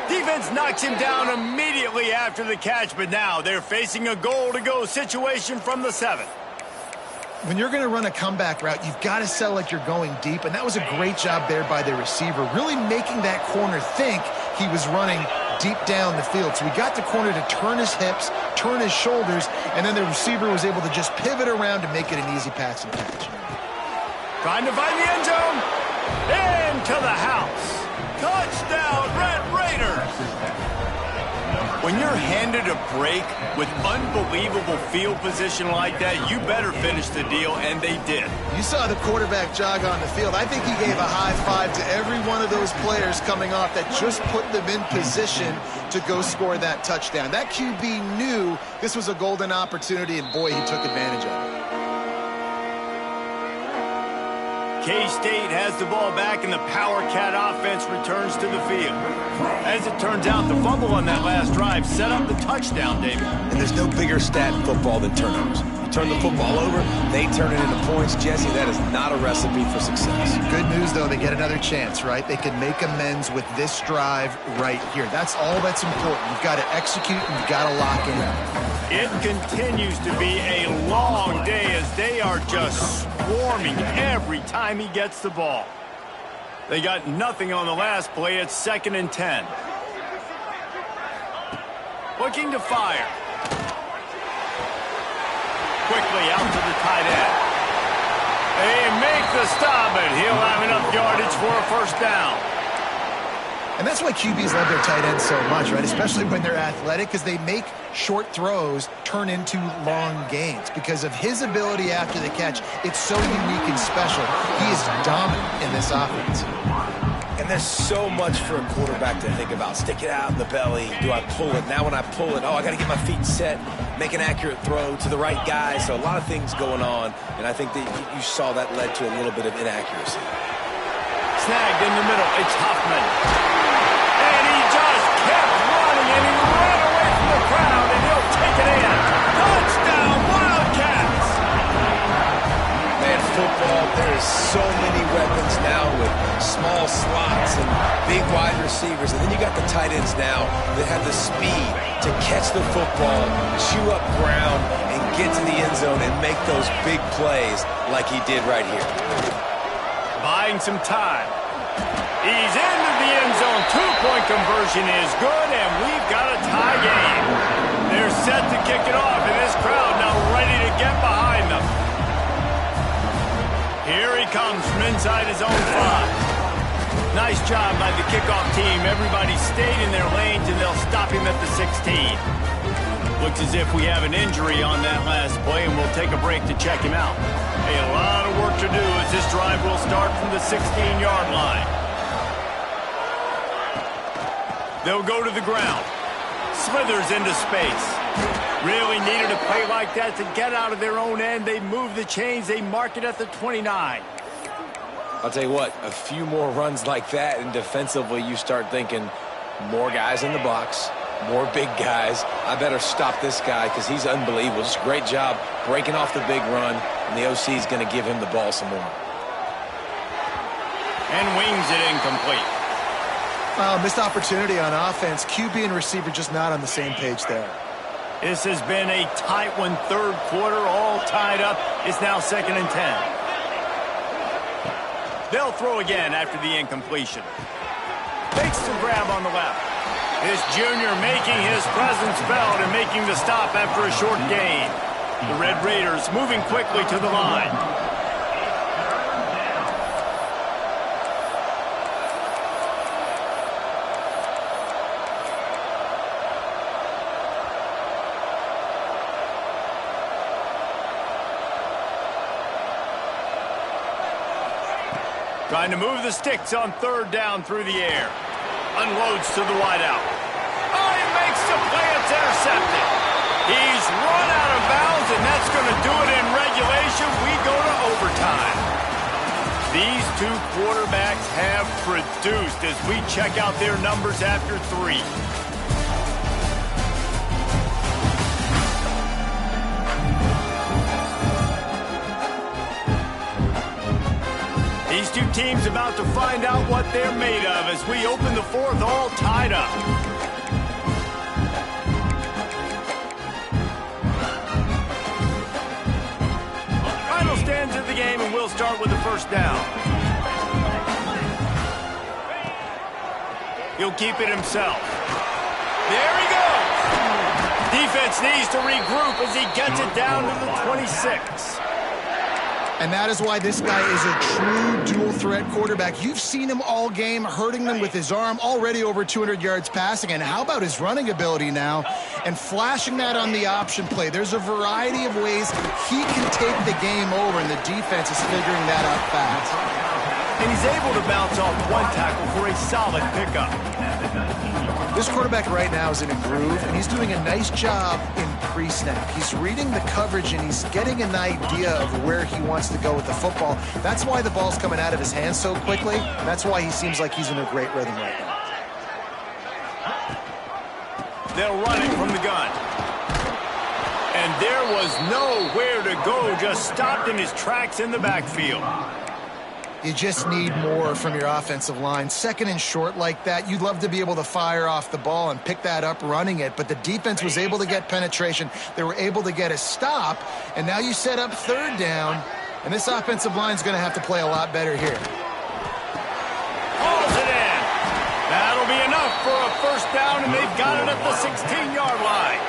Defense knocks him down immediately after the catch, but now they're facing a goal-to-go situation from the 7. When you're going to run a comeback route, you've got to sell like you're going deep, and that was a great job there by the receiver, really making that corner think he was running deep down the field. So he got the corner to turn his hips, turn his shoulders, and then the receiver was able to just pivot around to make it an easy pass and catch. Trying to find the end zone. Into the house. Touchdown, Red Raiders. When you're handed a break with unbelievable field position like that, you better finish the deal, and they did. You saw the quarterback jog on the field. I think he gave a high five to every one of those players coming off that just put them in position to go score that touchdown. That QB knew this was a golden opportunity, and boy, he took advantage of it. K-State has the ball back, and the Power Cat offense returns to the field. As it turns out, the fumble on that last drive set up the touchdown, David. And there's no bigger stat in football than turnovers. You turn the football over, they turn it into points. Jesse, that is not a recipe for success. Good news, though, they get another chance, right? They can make amends with this drive right here. That's all that's important. You've got to execute, and you've got to lock in. It continues to be a long day as they are just swarming every time he gets the ball. They got nothing on the last play. It's 2nd and 10. Looking to fire. Quickly out to the tight end. They make the stop, and he'll have enough yardage for a first down. And that's why QBs love their tight ends so much, right? Especially when they're athletic, because they make short throws turn into long gains. Because of his ability after the catch, it's so unique and special. He is dominant in this offense. And there's so much for a quarterback to think about. Stick it out in the belly. Do I pull it? Now when I pull it, I got to get my feet set, make an accurate throw to the right guy. So a lot of things going on, and I think that you saw that led to a little bit of inaccuracy. Snagged in the middle. It's Huffman. And he just kept running, and he ran away from the crowd, and he'll take it in. Touchdown, Wildcats! Man, football, there's so many weapons now with small slots and big wide receivers. And then you got the tight ends now that have the speed to catch the football, chew up ground, and get to the end zone and make those big plays like he did right here. Buying some time. He's into the end zone. 2-point conversion is good, and we've got a tie game. They're set to kick it off, and this crowd now ready to get behind them. Here he comes from inside his own 5. Nice job by the kickoff team. Everybody stayed in their lanes, and they'll stop him at the 16. Looks as if we have an injury on that last play, and we'll take a break to check him out. A lot of work to do as this drive will start from the 16-yard line. They'll go to the ground. Smithers into space. Really needed a play like that to get out of their own end. They move the chains. They mark it at the 29. I'll tell you what, a few more runs like that, and defensively you start thinking more guys in the box, more big guys. I better stop this guy because he's unbelievable. Just a great job breaking off the big run, and the OC is going to give him the ball some more. And wings it incomplete. Missed opportunity on offense. QB and receiver just not on the same page there. This has been a tight one. Third quarter, all tied up. It's now 2nd and 10. They'll throw again after the incompletion. Fakes the grab on the left. This junior making his presence felt and making the stop after a short gain. The Red Raiders moving quickly to the line. Trying to move the sticks on 3rd down through the air. Unloads to the wideout. Oh, he makes the play. It's intercepted. He's run out of bounds, and that's going to do it in regulation. We go to overtime. These two quarterbacks have produced as we check out their numbers after 3. These two teams about to find out what they're made of as we open the 4th all tied up. Final stands of the game, and we'll start with the first down. He'll keep it himself. There he goes. Defense needs to regroup as he gets it down to the 26. And that is why this guy is a true dual-threat quarterback. You've seen him all game, hurting them with his arm, already over 200 yards passing. And how about his running ability now? And flashing that on the option play. There's a variety of ways he can take the game over, and the defense is figuring that out fast. And he's able to bounce off one tackle for a solid pickup. This quarterback right now is in a groove, and he's doing a nice job in pre-snap. He's reading the coverage, and he's getting an idea of where he wants to go with the football. That's why the ball's coming out of his hands so quickly. That's why he seems like he's in a great rhythm right now. They'll run it from the gun. And there was nowhere to go, just stopped in his tracks in the backfield. You just need more from your offensive line. Second and short like that, you'd love to be able to fire off the ball and pick that up running it, but the defense was able to get penetration. They were able to get a stop, and now you set up third down, and this offensive line is going to have to play a lot better here. Hauls it in. That'll be enough for a first down, and they've got it at the 16-yard line.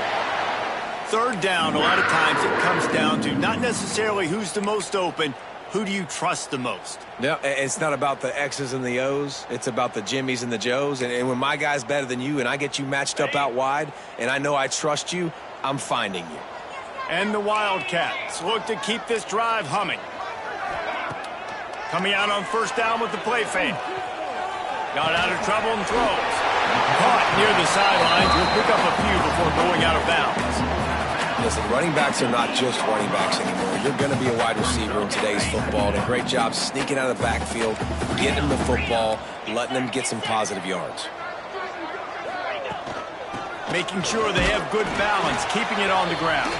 Third down, a lot of times it comes down to not necessarily who's the most open, who do you trust the most? No, it's not about the X's and the O's. It's about the Jimmys and the Joes. And when my guy's better than you and I get you matched up out wide and I know I trust you, I'm finding you. And the Wildcats look to keep this drive humming. Coming out on first down with the play fake. Got out of trouble and throws. Caught near the sidelines. He'll pick up a few before going out of bounds. Listen, running backs are not just running backs anymore. You're going to be a wide receiver in today's football. And a great job sneaking out of the backfield, getting them the football, letting them get some positive yards. Making sure they have good balance, keeping it on the ground.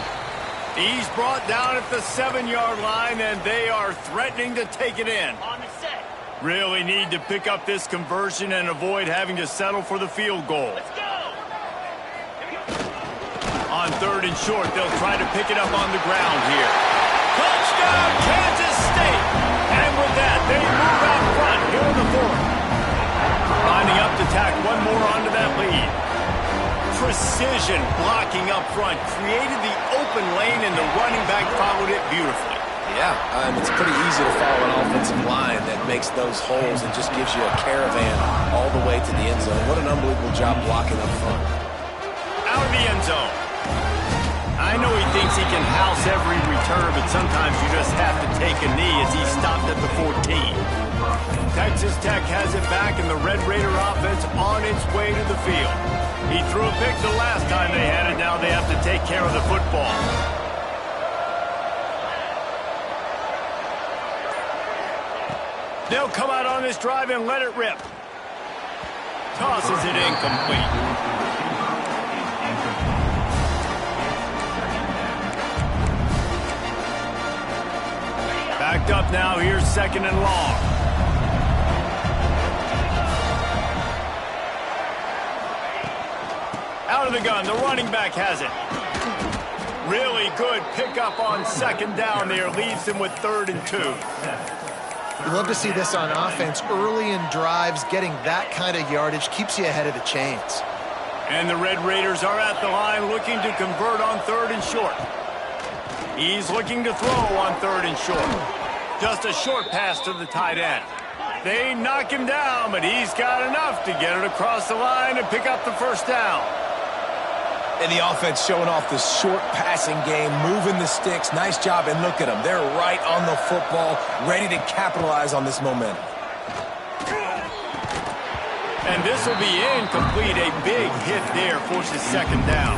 He's brought down at the 7-yard line, and they are threatening to take it in. Really need to pick up this conversion and avoid having to settle for the field goal. On third and short, they'll try to pick it up on the ground here. Touchdown, Kansas State! And with that, they move out front here in the fourth. Lining up to tack one more onto that lead. Precision blocking up front, created the open lane, and the running back followed it beautifully. Yeah, it's pretty easy to follow an offensive line that makes those holes and just gives you a caravan all the way to the end zone. What an unbelievable job blocking up front. Out of the end zone. I know he thinks he can house every return, but sometimes you just have to take a knee as he stopped at the 14. Texas Tech has it back, and the Red Raider offense on its way to the field. He threw a pick the last time they had it. Now they have to take care of the football. They'll come out on this drive and let it rip. Tosses it incomplete. Backed up now, here's second and long. Out of the gun, the running back has it. Really good pickup on second down there, leaves them with 3rd and 2. You love to see this on offense. Early in drives, getting that kind of yardage keeps you ahead of the chains. And the Red Raiders are at the line looking to convert on 3rd and short. He's looking to throw on 3rd and short. Just a short pass to the tight end. They knock him down, but he's got enough to get it across the line and pick up the first down. And the offense showing off the short passing game, moving the sticks. Nice job, and look at them. They're right on the football, ready to capitalize on this momentum. And this will be incomplete. A big hit there forces second down.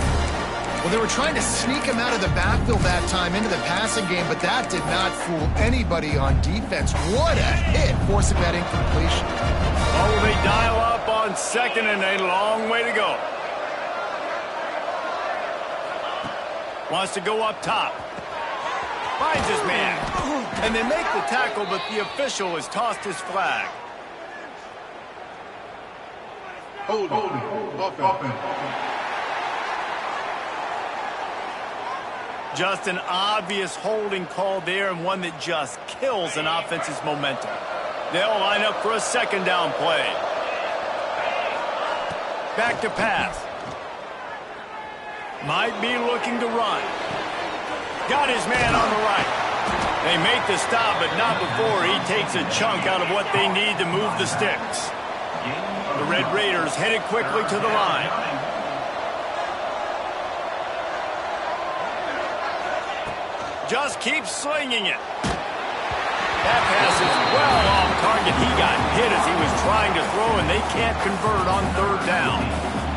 Well, they were trying to sneak him out of the backfield that time into the passing game, but that did not fool anybody on defense. What a hit, forcing that incompletion. Oh, they dial up on second, and a long way to go. Wants to go up top. Finds his man. And they make the tackle, but the official has tossed his flag. Holding. Offense. Just an obvious holding call there, and one that just kills an offense's momentum. They'll line up for a second down play. Back to pass. Might be looking to run. Got his man on the right. They make the stop, but not before he takes a chunk out of what they need to move the sticks. The Red Raiders headed quickly to the line. Just keep slinging it. That pass is well off target. He got hit as he was trying to throw, and they can't convert on third down.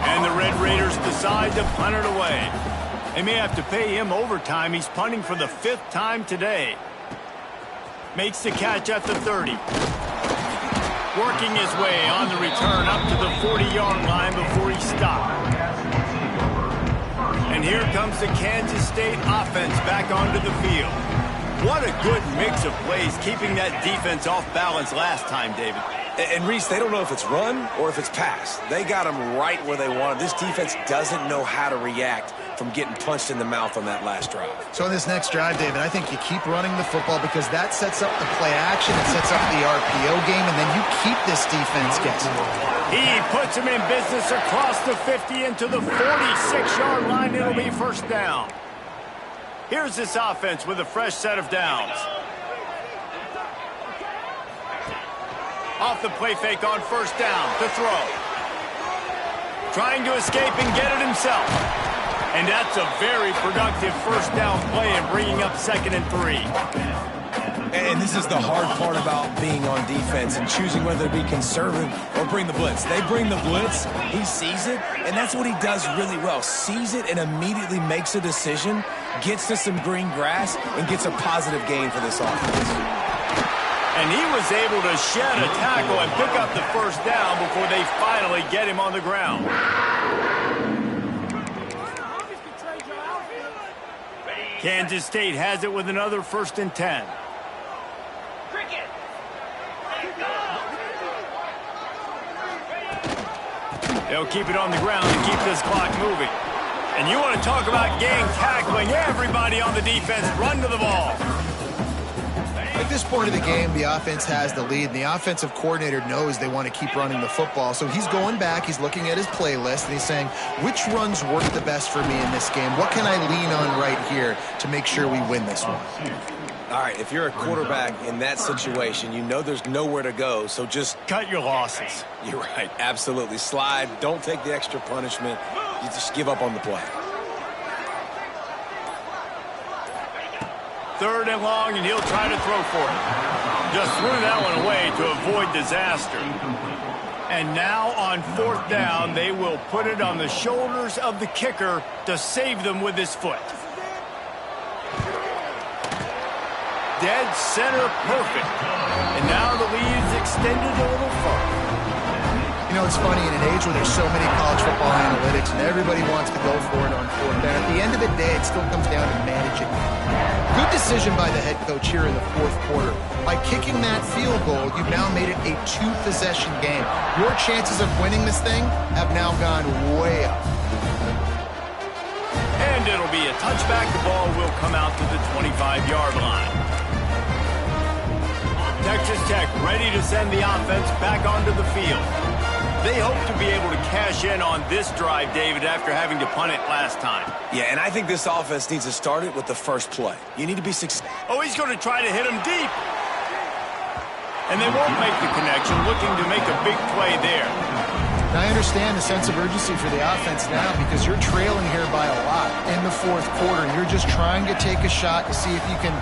And the Red Raiders decide to punt it away. They may have to pay him overtime. He's punting for the 5th time today. Makes the catch at the 30. Working his way on the return up to the 40-yard line before he stopped. And here comes the Kansas State offense back onto the field. What a good mix of plays, keeping that defense off balance last time, David. And Reese, they don't know if it's run or if it's pass. They got them right where they want them. This defense doesn't know how to react from getting punched in the mouth on that last drive. So in this next drive, David, I think you keep running the football because that sets up the play action, it sets up the RPO game, and then you keep this defense guessing. He puts him in business across the 50 into the 46-yard line. It'll be first down. Here's this offense with a fresh set of downs. Off the play fake on first down to throw. Trying to escape and get it himself. And that's a very productive first down play and bringing up 2nd and 3. And this is the hard part about being on defense and choosing whether to be conservative or bring the blitz. They bring the blitz, he sees it, and that's what he does really well. Sees it and immediately makes a decision, gets to some green grass, and gets a positive gain for this offense. And he was able to shed a tackle and pick up the first down before they finally get him on the ground. Kansas State has it with another 1st and 10. They'll keep it on the ground and keep this clock moving. And you want to talk about gang tackling. Everybody on the defense run to the ball. At this point of the game, the offense has the lead, and the offensive coordinator knows they want to keep running the football. So he's going back, he's looking at his playlist, and he's saying, which runs work the best for me in this game? What can I lean on right here to make sure we win this one? All right, if you're a quarterback in that situation, you know there's nowhere to go, so just cut your losses. You're right, absolutely. Slide, don't take the extra punishment. You just give up on the play. 3rd and long, and he'll try to throw for it. Just threw that one away to avoid disaster. And now on 4th down, they will put it on the shoulders of the kicker to save them with his foot. Dead center perfect. And now the lead's extended a little further. You know, it's funny, in an age where there's so many college football analytics and everybody wants to go for it on 4th down, at the end of the day, it still comes down to managing. Good decision by the head coach here in the 4th quarter. By kicking that field goal, you've now made it a 2-possession game. Your chances of winning this thing have now gone way up. And it'll be a touchback. The ball will come out to the 25-yard line. Texas Tech ready to send the offense back onto the field. They hope to be able to cash in on this drive, David, after having to punt it last time. Yeah, and I think this offense needs to start it with the first play. You need to be successful. Oh, he's going to try to hit him deep. And they won't make the connection, looking to make a big play there. Now, I understand the sense of urgency for the offense now because you're trailing here by a lot in the 4th quarter. You're just trying to take a shot to see if you can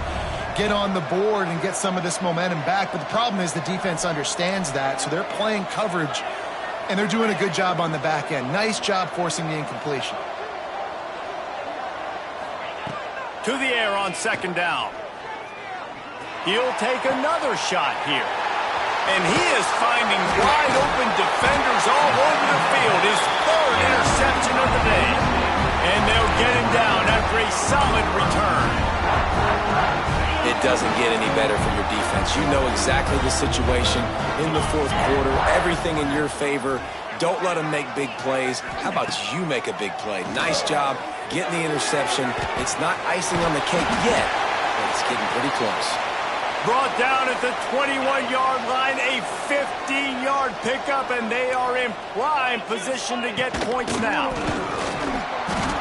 get on the board and get some of this momentum back. But the problem is the defense understands that, so they're playing coverage, and they're doing a good job on the back end. Nice job forcing the incompletion. To the air on 2nd down. He'll take another shot here. And he is finding wide open defenders all over the field. His 3rd interception of the day. And they'll get him down after a solid return. It doesn't get any better for your defense. You know exactly the situation in the 4th quarter. Everything in your favor. Don't let them make big plays. How about you make a big play? Nice job getting the interception. It's not icing on the cake yet, but it's getting pretty close. Brought down at the 21-yard line, a 15-yard pickup, and they are in prime position to get points now.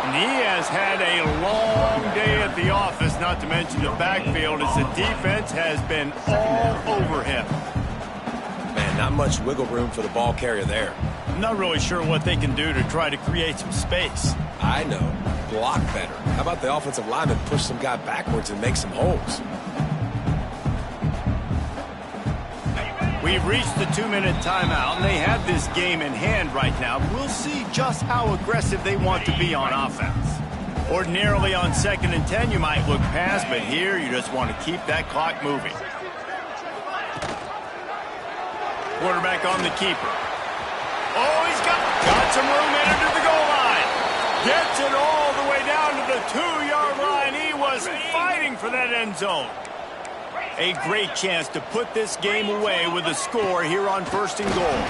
And he has had a long day at the office, not to mention the backfield, as the defense has been all over him. Man, not much wiggle room for the ball carrier there. I'm not really sure what they can do to try to create some space. I know. Block better. How about the offensive lineman push some guy backwards and make some holes? We've reached the 2-minute timeout, and they have this game in hand right now. We'll see just how aggressive they want to be on offense. Ordinarily on 2nd and 10, you might look past, but here you just want to keep that clock moving. Quarterback on the keeper. Oh, he's got some room in under the goal line. Gets it all the way down to the 2-yard line. He was fighting for that end zone. A great chance to put this game away with a score here on 1st and goal.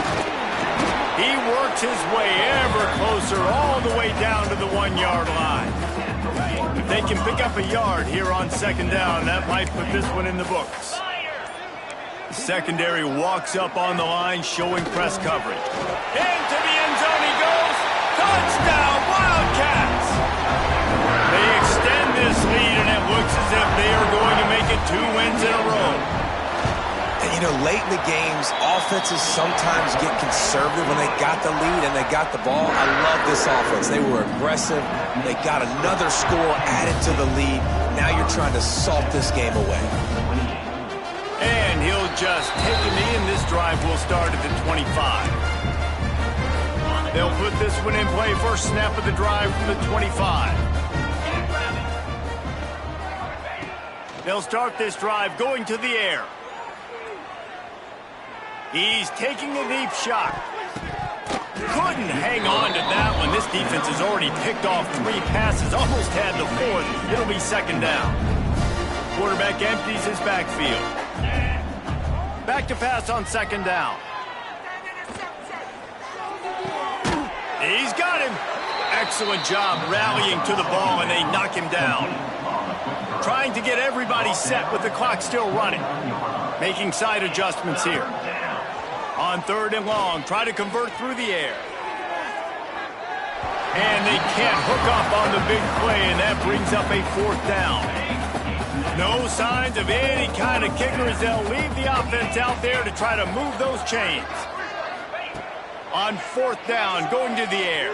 He works his way ever closer all the way down to the 1-yard line. If they can pick up a yard here on 2nd down, that might put this one in the books. The secondary walks up on the line, showing press coverage. Into the end zone he goes. Touchdown, Wildcats! They extend this lead, and it looks as if they are going to make it 2 wins in a row. And, you know, late in the games, offenses sometimes get conservative when they got the lead and they got the ball. I love this offense. They were aggressive. They got another score added to the lead. Now you're trying to salt this game away. And he'll just take a knee, and this drive will start at the 25. They'll put this one in play. First snap of the drive from the 25. They'll start this drive going to the air. He's taking a deep shot. Couldn't hang on to that one. This defense has already picked off 3 passes, almost had the 4th. It'll be 2nd down. Quarterback empties his backfield. Back to pass on 2nd down. He's got him. Excellent job rallying to the ball, and they knock him down. Trying to get everybody set with the clock still running. Making side adjustments here. On 3rd and long, try to convert through the air. And they can't hook up on the big play, and that brings up a 4th down. No signs of any kind of kicker as they'll leave the offense out there to try to move those chains. On 4th down, going to the air.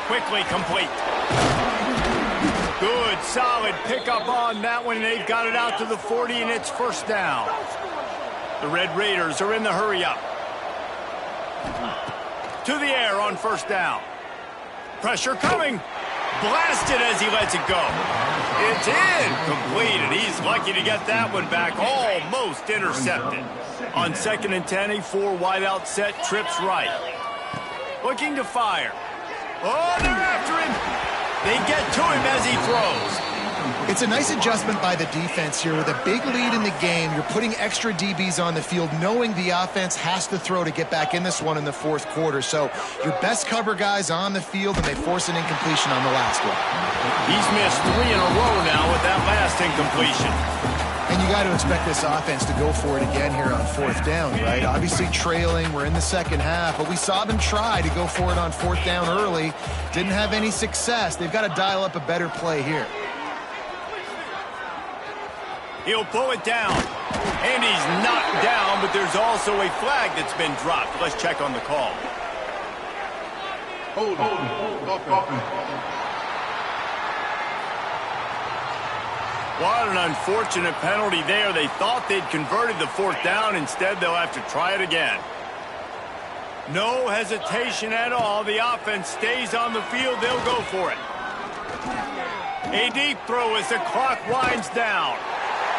Quickly complete. Good, solid pickup on that one. They've got it out to the 40, and it's 1st down. The Red Raiders are in the hurry-up. To the air on 1st down. Pressure coming. Blasted as he lets it go. It's incomplete, and he's lucky to get that one back. Almost intercepted. On 2nd and 10, a 4-wideout set, trips right. Looking to fire. Oh, they're after him. They get to him as he throws. It's a nice adjustment by the defense here. With a big lead in the game, you're putting extra DBs on the field, knowing the offense has to throw to get back in this one in the 4th quarter. So your best cover guys on the field, and they force an incompletion on the last one. He's missed 3 in a row now with that last incompletion. And you got to expect this offense to go for it again here on 4th down, right? Obviously trailing, we're in the 2nd half, but we saw them try to go for it on 4th down early. Didn't have any success. They've got to dial up a better play here. He'll pull it down. And he's knocked down, but there's also a flag that's been dropped. Let's check on the call. Hold on. What an unfortunate penalty there. They thought they'd converted the 4th down. Instead, they'll have to try it again. No hesitation at all. The offense stays on the field. They'll go for it. A deep throw as the clock winds down.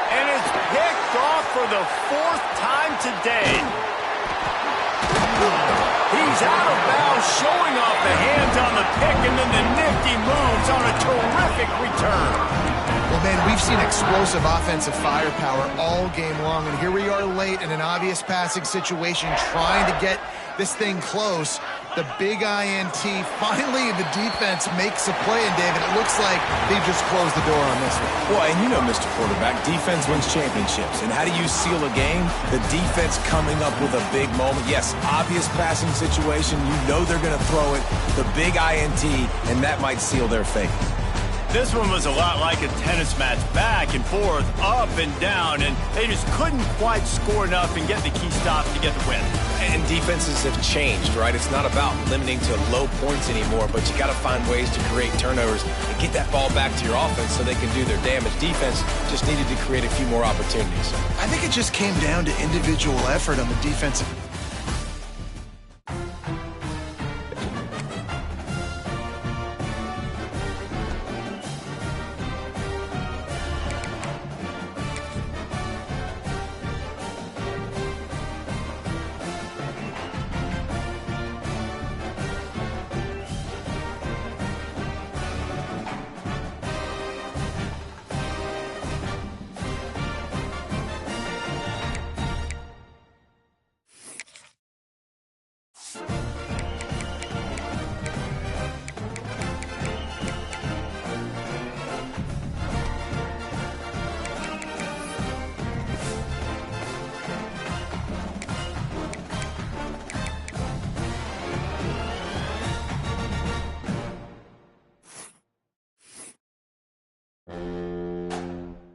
And it's picked off for the 4th time today. He's out of bounds, showing off the hands on the pick, and then the nifty moves on a terrific return. Well, Man, we've seen explosive offensive firepower all game long, and here we are late in an obvious passing situation trying to get this thing close. The big INT, finally the defense makes a play, and David, it looks like they just closed the door on this one. Well, and you know, Mr. Quarterback, defense wins championships. And how do you seal a game? The defense coming up with a big moment. Yes, obvious passing situation. You know they're going to throw it. The big INT, and that might seal their fate. This one was a lot like a tennis match, back and forth, up and down, and they just couldn't quite score enough and get the key stop to get the win. And defenses have changed, right? It's not about limiting to low points anymore, but you got to find ways to create turnovers and get that ball back to your offense so they can do their damage. Defense just needed to create a few more opportunities. I think it just came down to individual effort on the defensive.